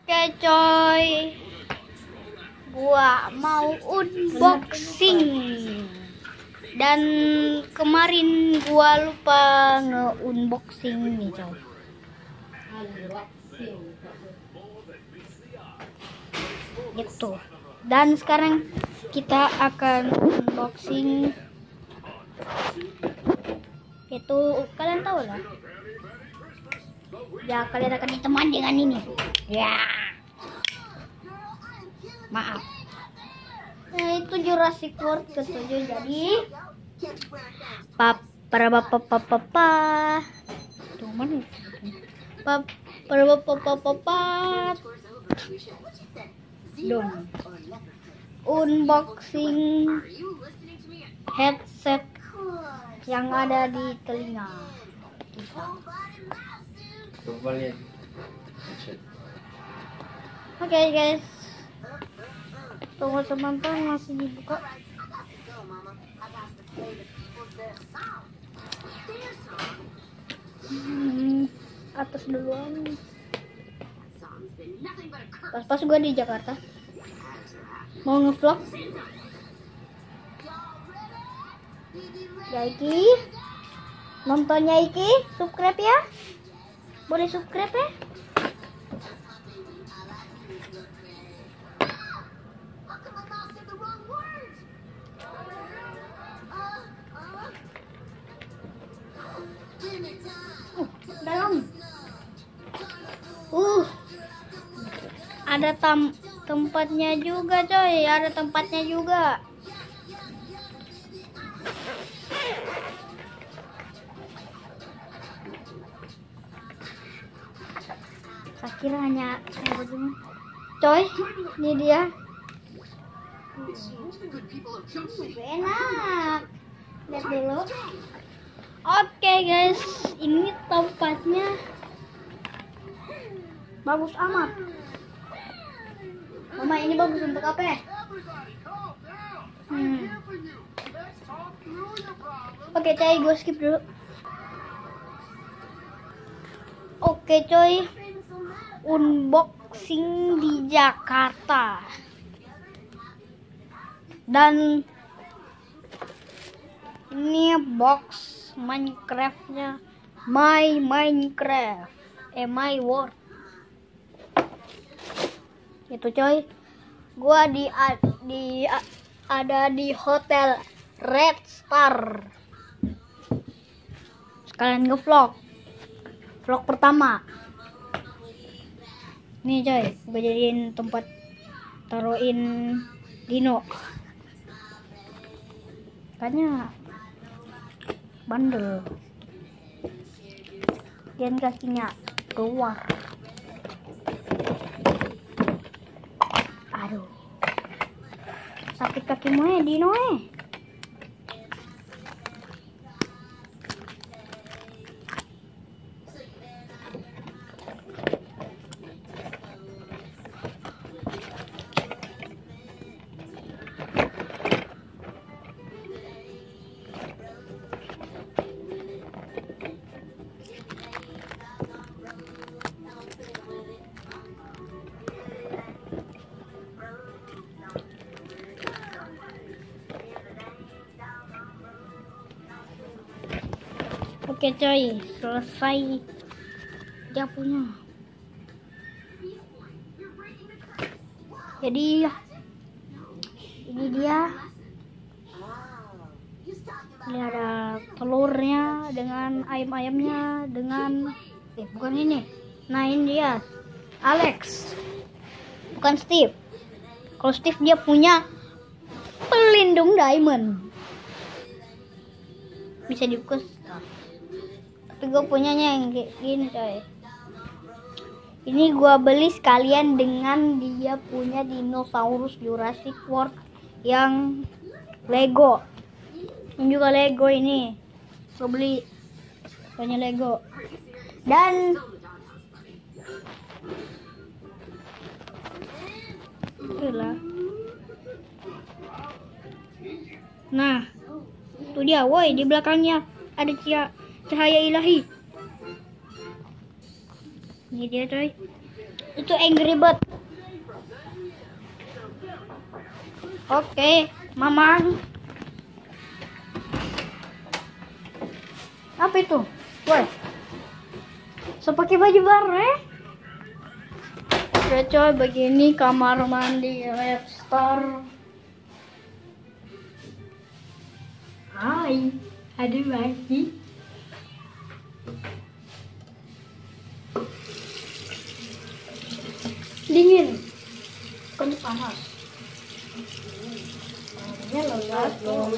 Oke coy, gua mau unboxing. Dan kemarin gua lupa nge-unboxing nih coy. Gitu. Dan sekarang kita akan unboxing. Itu kalian tahu lah. Ya, kalian akan ditemani dengan ini. Ya. Maaf. Nah, itu Jurassic World ke-7 jadi unboxing headset yang ada di telinga. Oke guys, tunggu teman-teman masih dibuka. Atas duluan. Pas gue di Jakarta mau ngevlog. Ya Iki, nontonnya Iki, subscribe ya. Boleh subscribe ya. Dalam. Ada tempatnya juga coy, ada tempatnya juga. Saya kira hanya begini. Coy, ini dia. Enak. Lihat dulu. Oke guys, ini tempatnya bagus amat. Mama, ini bagus untuk apa ya? Oke coy, gue skip dulu. Oke coy, unboxing di Jakarta. Dan ini box Minecraftnya, My World. Itu coy, gua ada di Hotel Red Star. Sekalian ngevlog, vlog pertama. Nih coy, gua jadiin tempat taruhin dino. Kayaknya bandel. Dan kakinya keluar. Aduh, sakit kakimu ya Dino . Oke coy, selesai dia punya. Jadi ini dia. Ini ada telurnya dengan ayam-ayamnya dengan bukan ini. Nah ini dia Alex, bukan Steve. Kalau Steve dia punya pelindung diamond, bisa dibuka. Tapi gue punyanya yang kayak gini coy. Ini gue beli sekalian dengan dia punya dinosaurus Jurassic World yang Lego. Ini juga Lego ini. Gue beli banyak Lego. Dan itulah. Nah, itu dia, woi, di belakangnya ada cahaya ilahi. Ini dia coy. Itu Angry Bird. Oke, Mamang. Apa itu? Woi. So pakai baju baru ya? Udah coy, begini kamar mandi Red Star. Hai, ada lagi. Dingin, kan panas. Ini lelas loh.